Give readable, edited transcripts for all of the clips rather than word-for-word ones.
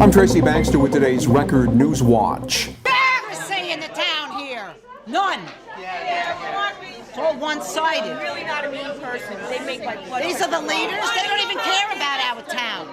I'm Tracy Baxter with today's Record Newswatch. Democracy in the town here. None. It's all one-sided. Really not a mean person. They make like These are the leaders. They don't even care about our town.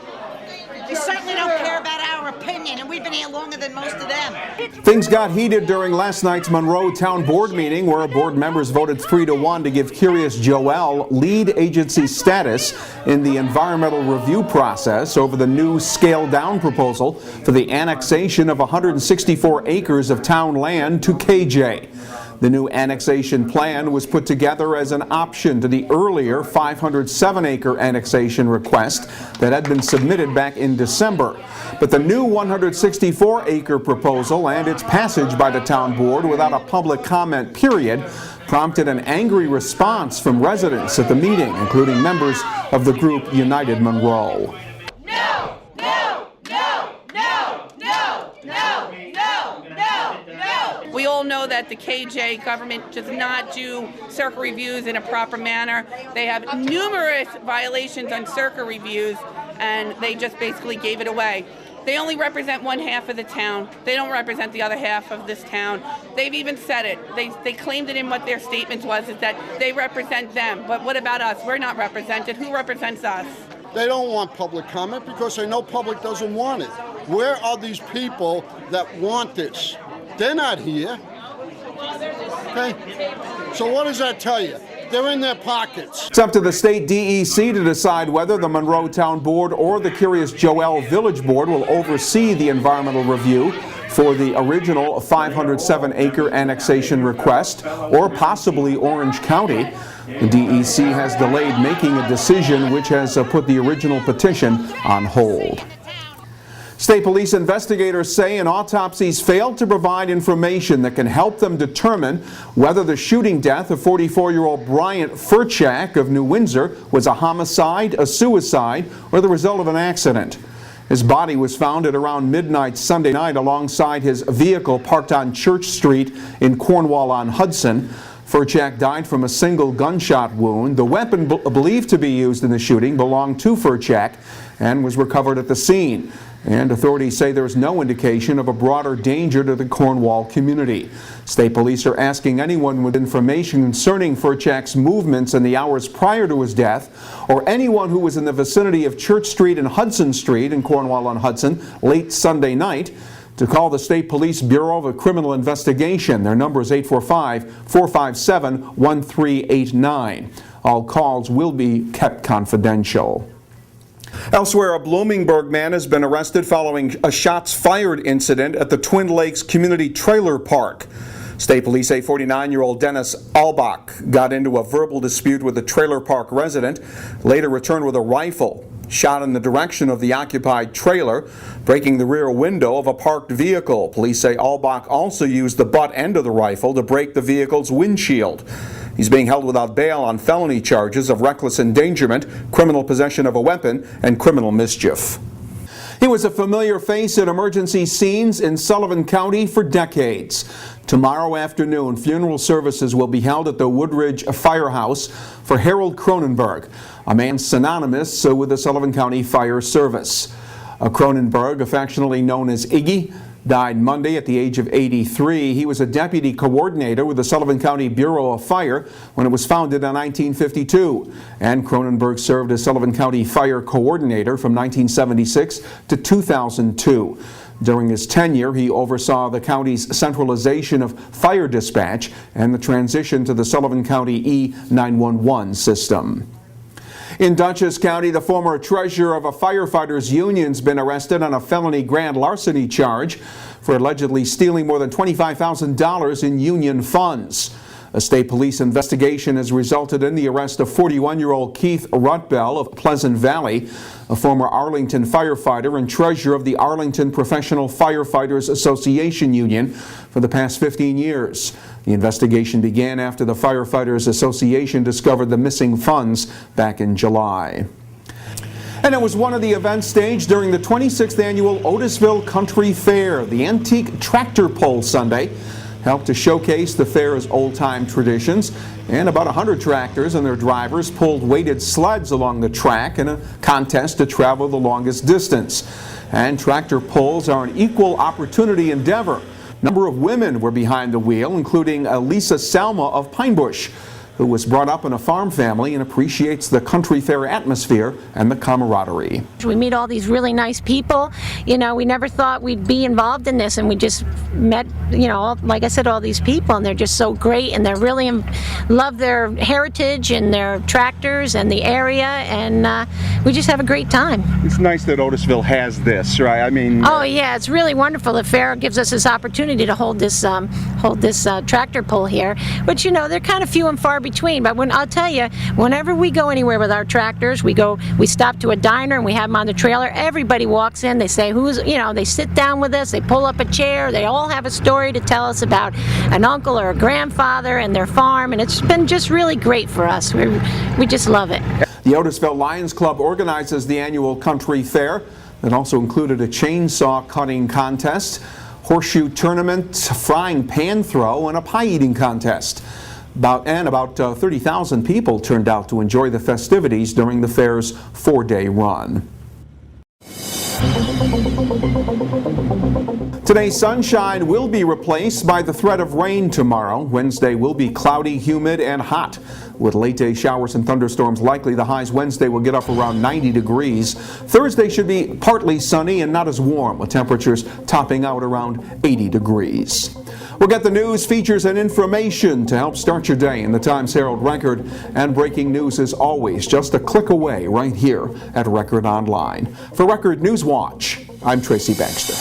They certainly don't care about our opinion, and we've been here longer than most of them. Things got heated during last night's Monroe Town Board meeting, where board members voted 3-1 to give Kiryas Joel lead agency status in the environmental review process over the new scaled-down proposal for the annexation of 164 acres of town land to KJ. The new annexation plan was put together as an option to the earlier 507-acre annexation request that had been submitted back in December. But the new 164-acre proposal and its passage by the town board without a public comment period prompted an angry response from residents at the meeting, including members of the group United Monroe. We all know that the KJ government does not do circuit reviews in a proper manner. They have numerous violations on circuit reviews, and they just basically gave it away. They only represent one half of the town. They don't represent the other half of this town. They've even said it. They claimed it in what their statement was, is that they represent them. But what about us? We're not represented. Who represents us? They don't want public comment because they know public doesn't want it. Where are these people that want this? They're not here. Okay? So what does that tell you? They're in their pockets. It's up to the state DEC to decide whether the Monroe Town Board or the Kiryas Joel Village Board will oversee the environmental review for the original 507-acre annexation request, or possibly Orange County. The DEC has delayed making a decision, which has put the original petition on hold. State police investigators say an autopsy's failed to provide information that can help them determine whether the shooting death of 44-year-old Bryant Furchak of New Windsor was a homicide, a suicide, or the result of an accident. His body was found at around midnight Sunday night alongside his vehicle parked on Church Street in Cornwall-on-Hudson. Furchak died from a single gunshot wound. The weapon believed to be used in the shooting belonged to Furchak and was recovered at the scene. And authorities say there is no indication of a broader danger to the Cornwall community. State police are asking anyone with information concerning Furchak's movements in the hours prior to his death, or anyone who was in the vicinity of Church Street and Hudson Street in Cornwall-on-Hudson late Sunday night, to call the State Police Bureau of Criminal Investigation. Their number is 845-457-1389. All calls will be kept confidential. Elsewhere, a Bloomingburg man has been arrested following a shots fired incident at the Twin Lakes Community Trailer Park. State police say 49-year-old Dennis Albach got into a verbal dispute with a trailer park resident, later returned with a rifle, shot in the direction of the occupied trailer, breaking the rear window of a parked vehicle. Police say Albach also used the butt end of the rifle to break the vehicle's windshield. He's being held without bail on felony charges of reckless endangerment, criminal possession of a weapon, and criminal mischief. He was a familiar face at emergency scenes in Sullivan County for decades. Tomorrow afternoon, funeral services will be held at the Woodridge Firehouse for Harold Cronenberg, a man synonymous with the Sullivan County Fire Service. Cronenberg, affectionately known as Iggy, died Monday at the age of 83. He was a deputy coordinator with the Sullivan County Bureau of Fire when it was founded in 1952. And Cronenberg served as Sullivan County Fire Coordinator from 1976 to 2002. During his tenure, he oversaw the county's centralization of fire dispatch and the transition to the Sullivan County E911 system. In Dutchess County, the former treasurer of a firefighters union has been arrested on a felony grand larceny charge for allegedly stealing more than $25,000 in union funds. A state police investigation has resulted in the arrest of 41-year-old Keith Rutbell of Pleasant Valley, a former Arlington firefighter and treasurer of the Arlington Professional Firefighters Association Union for the past 15 years. The investigation began after the Firefighters Association discovered the missing funds back in July. And it was one of the events staged during the 26th annual Otisville Country Fair, the antique tractor pull Sunday. helped to showcase the fair's old-time traditions, and about 100 tractors and their drivers pulled weighted sleds along the track in a contest to travel the longest distance. And tractor pulls are an equal opportunity endeavor. A number of women were behind the wheel, including Lisa Salma of Pine Bush, who was brought up in a farm family and appreciates the country fair atmosphere and the camaraderie. We meet all these really nice people. You know, we never thought we'd be involved in this, and we just met, you know, like I said, all these people, and they're just so great, and they really love their heritage and their tractors and the area, and we just have a great time. It's nice that Otisville has this, right? I mean... Oh yeah, it's really wonderful. The fair gives us this opportunity to hold this tractor pull here, which, you know, they're kind of few and far between, but I'll tell you, whenever we go anywhere with our tractors, we stop to a diner and we have them on the trailer, everybody walks in, they say they sit down with us, they pull up a chair, they all have a story to tell us about an uncle or a grandfather and their farm, and it's been just really great for us. We just love it. The Otisville Lions Club organizes the annual country fair that also included a chainsaw cutting contest, horseshoe tournament, frying pan throw, and a pie eating contest. About 30,000 people turned out to enjoy the festivities during the fair's 4-day run. Today's sunshine will be replaced by the threat of rain tomorrow. Wednesday will be cloudy, humid, and hot. With late-day showers and thunderstorms likely, the highs Wednesday will get up around 90 degrees. Thursday should be partly sunny and not as warm, with temperatures topping out around 80 degrees. We'll get the news, features, and information to help start your day in the Times-Herald Record. And breaking news is always just a click away right here at Record Online. For Record Newswatch, I'm Tracy Baxter.